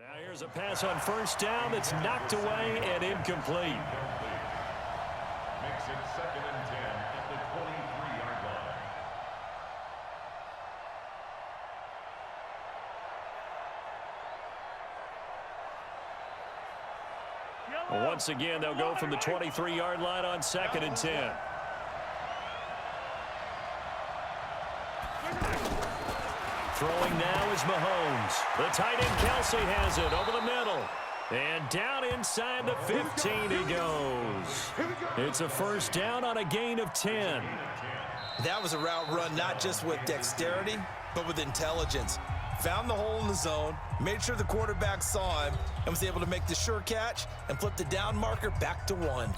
Now here's a pass on first down that's knocked away and incomplete. Makes it 2nd and 10 at the 23-yard line. Once again, they'll go from the 23-yard line on 2nd and 10. Throwing now is Mahomes. The tight end Kelsey has it over the middle. And down inside the 15 he goes. It's a first down on a gain of 10. That was a route run not just with dexterity, but with intelligence. Found the hole in the zone, made sure the quarterback saw him, and was able to make the sure catch and flip the down marker back to 1.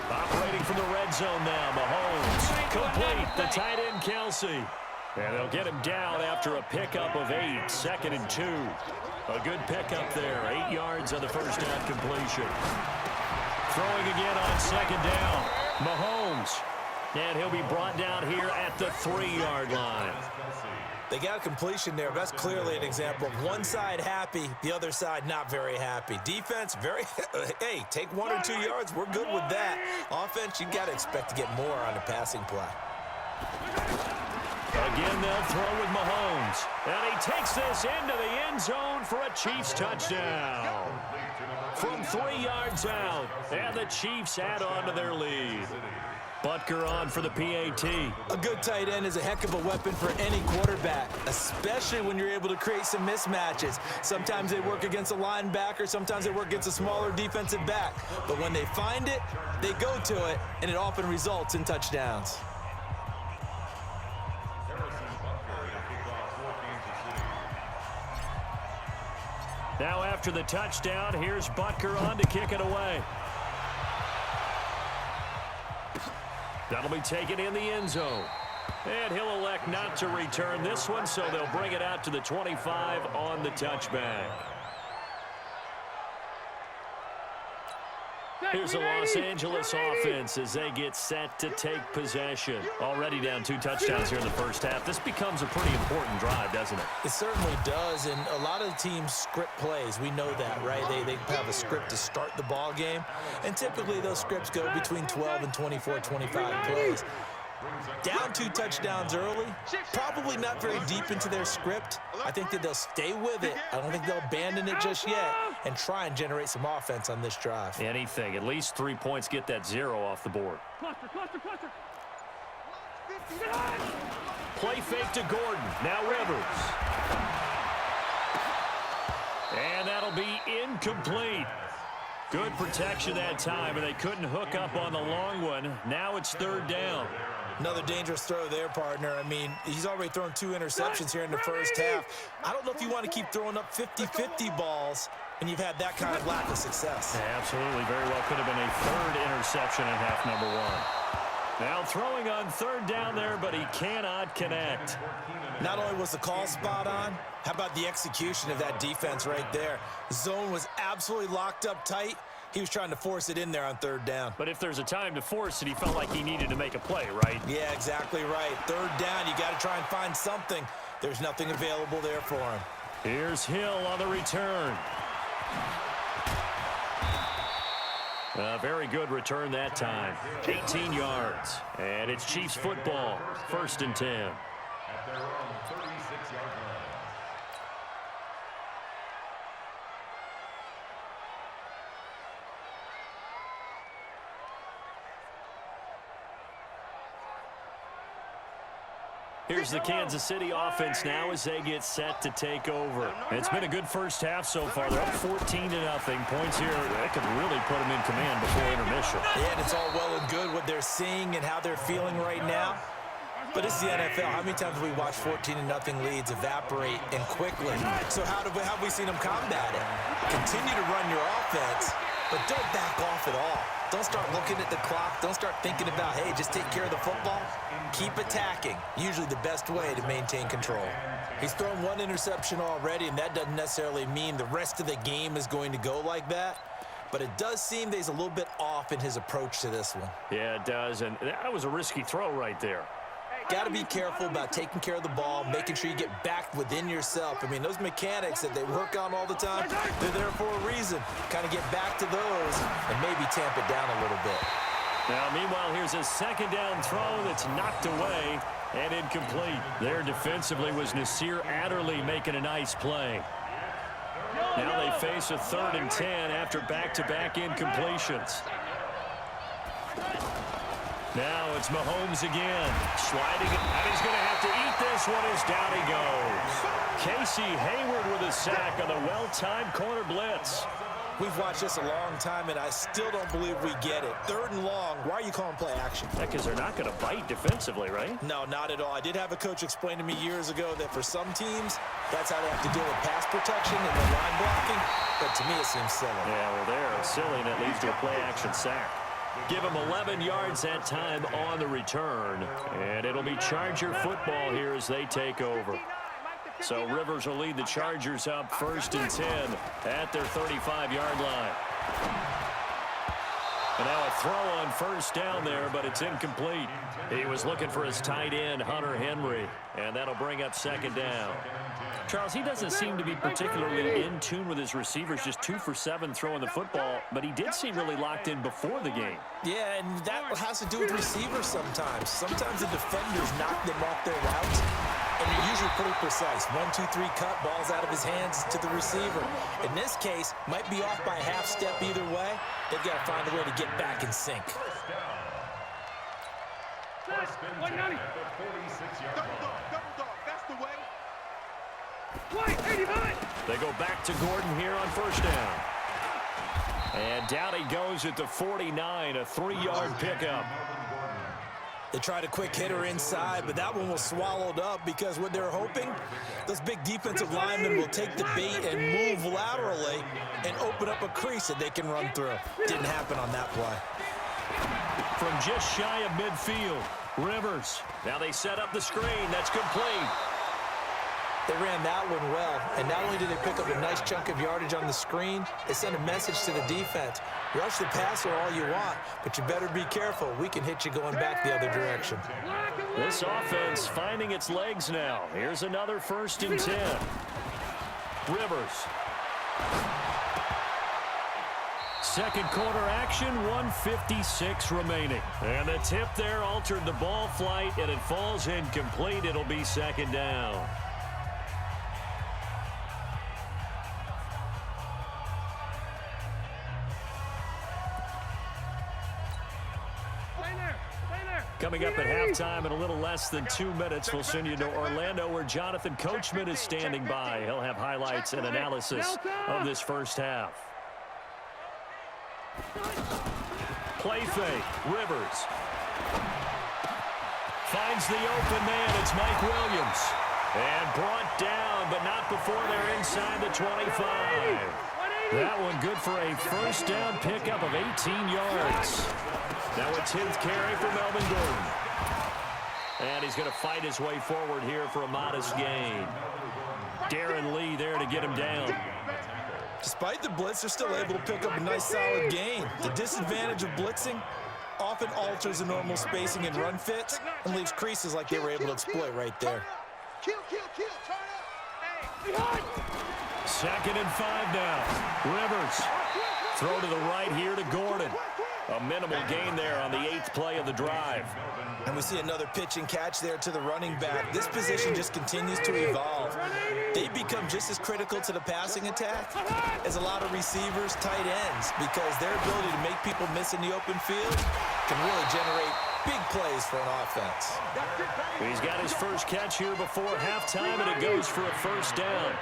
Operating from the red zone now, Mahomes. Complete, the tight end Kelsey. And they'll get him down after a pickup of 8, 2nd and 2. A good pickup there, 8 yards on the first down completion. Throwing again on 2nd down, Mahomes. And he'll be brought down here at the 3-yard line. They got a completion there. That's clearly an example of one side happy, the other side not very happy. Defense, hey, take 1 or 2 yards. We're good with that. Offense, you got to expect to get more on the passing play. Again, they'll throw with Mahomes. And he takes this into the end zone for a Chiefs touchdown. From 3 yards out, and the Chiefs add on to their lead. Butker on for the PAT. A good tight end is a heck of a weapon for any quarterback, especially when you're able to create some mismatches. Sometimes they work against a linebacker, sometimes they work against a smaller defensive back. But when they find it, they go to it, and it often results in touchdowns. Now after the touchdown, here's Butker on to kick it away. That'll be taken in the end zone. And he'll elect not to return this one, so they'll bring it out to the 25 on the touchback. Here's the Los Angeles offense as they get set to take possession. Already down 2 touchdowns here in the first half. This becomes a pretty important drive, doesn't it? It certainly does, and a lot of the teams script plays. We know that, right? They have a script to start the ball game, and typically those scripts go between 12 and 24, 25 plays. Down 2 touchdowns early, probably not very deep into their script. I think that they'll stay with it. I don't think they'll abandon it just yet and try and generate some offense on this drive. Anything. At least 3 points, get that 0 off the board. Play fake to Gordon. Now Rivers. And that'll be incomplete. Good protection that time, and they couldn't hook up on the long one. Now it's 3rd down. Another dangerous throw there, partner. I mean, he's already thrown 2 interceptions here in the first half. I don't know if you want to keep throwing up 50-50 balls and you've had that kind of lack of success. Yeah, absolutely. Very well could have been a 3rd interception in half number 1. Now throwing on 3rd down there, but he cannot connect. Not only was the call spot on, how about the execution of that defense right there? Zone was absolutely locked up tight. He was trying to force it in there on 3rd down. But if there's a time to force it, he felt like he needed to make a play, right? Yeah, exactly right. 3rd down, you got to try and find something. There's nothing available there for him. Here's Hill on the return. A very good return that time. 18 yards. And it's Chiefs football. 1st and 10. At their own 36-yard line. Here's the Kansas City offense now as they get set to take over. It's been a good first half so far. They're up 14-0. Points here, that could really put them in command before intermission. Yeah, and it's all well and good what they're seeing and how they're feeling right now. But it's the NFL. How many times have we watched 14-0 leads evaporate and quickly? So how have we seen them combat it? Continue to run your offense, but don't back off at all. Don't start looking at the clock. Don't start thinking about, hey, just take care of the football. Keep attacking. Usually the best way to maintain control. He's thrown 1 interception already, and that doesn't necessarily mean the rest of the game is going to go like that. but it does seem that he's a little bit off in his approach to this one. Yeah, it does, and that was a risky throw right there. Got to be careful about taking care of the ball, making sure you get back within yourself. I mean, those mechanics that they work on all the time, they're there for a reason. Kind of get back to those and maybe tamp it down a little bit. Now, meanwhile, here's a second down throw that's knocked away and incomplete. There defensively was Nasir Adderley making a nice play. Now they face a 3rd and 10 after back-to-back incompletions. Now it's Mahomes again, sliding it, and he's going to have to eat this one as down he goes. Casey Hayward with a sack on the well-timed corner blitz. We've watched this a long time, and I still don't believe we get it. 3rd and long, why are you calling play action? Yeah, because they're not going to bite defensively, right? No, not at all. I did have a coach explain to me years ago that for some teams, that's how they have to deal with pass protection and the line blocking, but to me it seems silly. Yeah, well, they're silly, and that leads to a play-action sack. Give him 11 yards that time on the return, and it'll be Charger football here as they take over. So Rivers will lead the Chargers up 1st and 10 at their 35-yard line. And now a throw on 1st down there, but it's incomplete. He was looking for his tight end, Hunter Henry, and that'll bring up 2nd down. Charles, he doesn't seem to be particularly in tune with his receivers, just 2 for 7 throwing the football, but he did seem really locked in before the game. Yeah, and that has to do with receivers sometimes. Sometimes the defenders knock them off their routes, and they're usually pretty precise. 1, 2, 3 cut, balls out of his hands to the receiver. In this case, might be off by a half step either way. They've got to find a way to get back in sync. First and 10 at the 46-yard line. That's the way. They go back to Gordon here on 1st down. And down he goes at the 49, a 3-yard pickup. They tried a quick hitter inside, but that one was swallowed up because what they're hoping, those big defensive linemen will take the bait and move laterally and open up a crease that they can run through. Didn't happen on that play. From just shy of midfield, Rivers. Now they set up the screen. That's complete. They ran that one well, and not only did they pick up a nice chunk of yardage on the screen, they sent a message to the defense. Rush the passer all you want, but you better be careful. We can hit you going back the other direction. This offense finding its legs now. Here's another 1st and 10. Rivers. Second quarter action, 1:56 remaining. And the tip there altered the ball flight, and it falls incomplete. It'll be 2nd down. Coming up at halftime in a little less than 2 minutes, we'll send you to Orlando where Jonathan Coachman is standing by. He'll have highlights and analysis of this first half. Play fake. Rivers. Finds the open man. It's Mike Williams. And brought down, but not before they're inside the 25. That one good for a 1st down pickup of 18 yards. Now a 10th carry for Melvin Gordon. And he's going to fight his way forward here for a modest gain. Darren Lee there to get him down. Despite the blitz, they're still able to pick up a nice solid gain. The disadvantage of blitzing often alters the normal spacing and run fits and leaves creases like they were able to exploit right there. Kill, turn up. 2nd and 5 now. Rivers. Throw to the right here to Gordon. A minimal gain there on the 8th play of the drive. And we see another pitch and catch there to the running back. This position just continues to evolve. They become just as critical to the passing attack as a lot of receivers, tight ends, because their ability to make people miss in the open field can really generate big plays for an offense. He's got his first catch here before halftime, and it goes for a 1st down.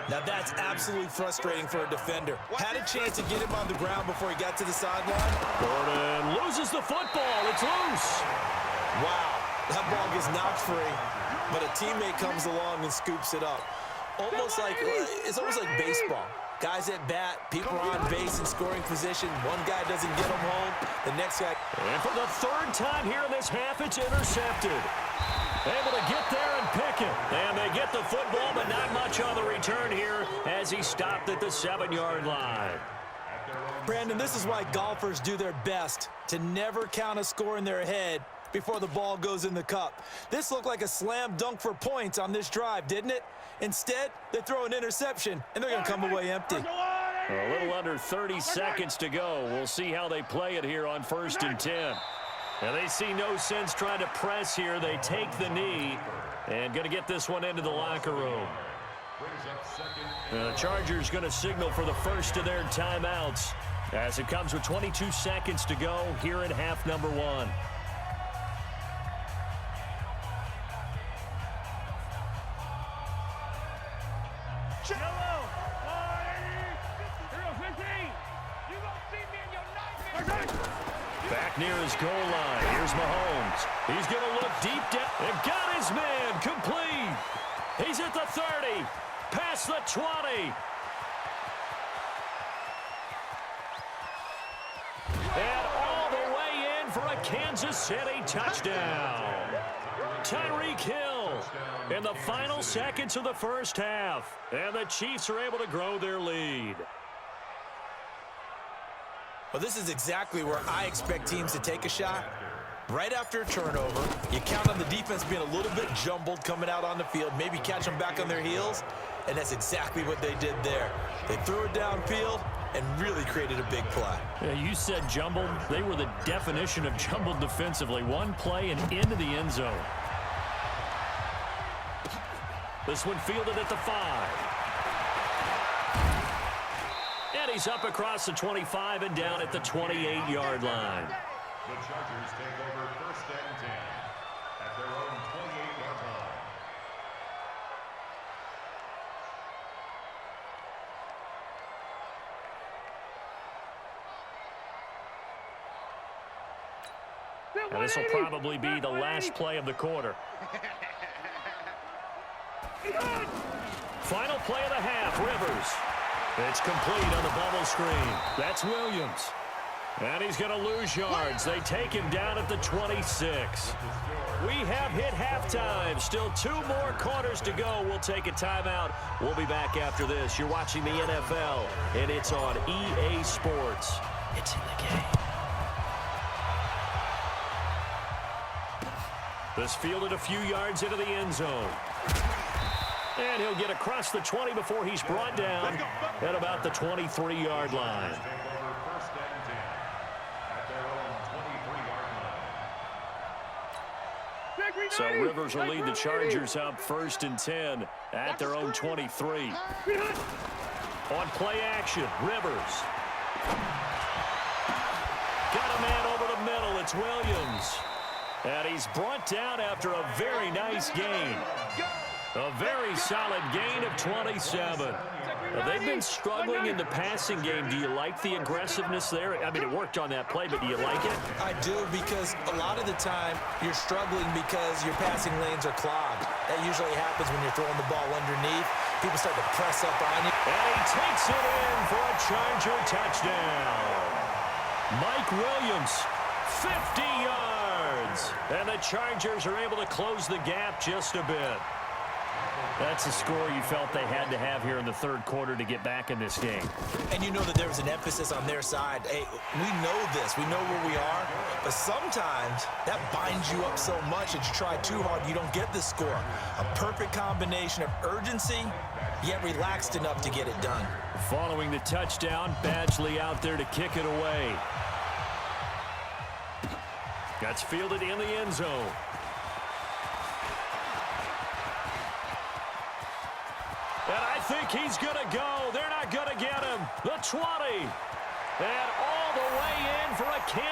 Now that's absolutely frustrating for a defender. Had a chance to get him on the ground before he got to the sideline. Gordon loses the football. It's loose. Wow, that ball gets knocked free, but a teammate comes along and scoops it up. It's almost like baseball. Guys at bat, people are on base in scoring position. One guy doesn't get them home, the next guy. And for the 3rd time here in this half, it's intercepted. Able to get there and pick it. And they get the football, but not much on the return here as he stopped at the 7-yard line. Brandon, this is why golfers do their best to never count a score in their head before the ball goes in the cup. This looked like a slam dunk for points on this drive, didn't it? Instead, they throw an interception, and they're going to come away empty. A little under 30 seconds to go. We'll see how they play it here on 1st and 10. And they see no sense trying to press here. They take the knee and going to get this one into the locker room. The Chargers going to signal for the first of their timeouts as it comes with 22 seconds to go here in half number 1. Back near his goal line. Here's Mahomes. He's going to look deep down. And got his man complete. He's at the 30. Past the 20. And all the way in for a Kansas City touchdown. Tyreek Hill in the final seconds of the first half. And the Chiefs are able to grow their lead. Well, this is exactly where I expect teams to take a shot. Right after a turnover, you count on the defense being a little bit jumbled coming out on the field, maybe catch them back on their heels, and that's exactly what they did there. They threw it downfield and really created a big play. Yeah, you said jumbled. They were the definition of jumbled defensively. One play and into the end zone. This one fielded at the 5. And he's up across the 25 and down at the 28-yard line. The Chargers take over 1st and 10 at their own 28-yard line. And this will probably be the last play of the quarter. Final play of the half, Rivers. It's complete on the bubble screen. That's Williams. And he's going to lose yards. They take him down at the 26. We have hit halftime. Still 2 more quarters to go. We'll take a timeout. We'll be back after this. You're watching the NFL, and it's on EA Sports. It's in the game. This fielded a few yards into the end zone. And he'll get across the 20 before he's brought down at about the 23-yard line. So Rivers will lead the Chargers up 1st and 10 at their own 23. On play action, Rivers. Got a man over the middle. It's Williams. And he's brought down after a very nice gain. A very solid gain of 27. They've been struggling in the passing game. Do you like the aggressiveness there? I mean, it worked on that play, but do you like it? I do, because a lot of the time you're struggling because your passing lanes are clogged. That usually happens when you're throwing the ball underneath. People start to press up on you. And he takes it in for a Charger touchdown. Mike Williams, 50 yards. And the Chargers are able to close the gap just a bit. That's a score you felt they had to have here in the 3rd quarter to get back in this game. And you know that there was an emphasis on their side. Hey, we know this. We know where we are. But sometimes that binds you up so much that you try too hard, you don't get the score. A perfect combination of urgency, yet relaxed enough to get it done. Following the touchdown, Badgley out there to kick it away. That's fielded in the end zone. And I think he's going to go. They're not going to get him. The 20. And all the way in for a Kansas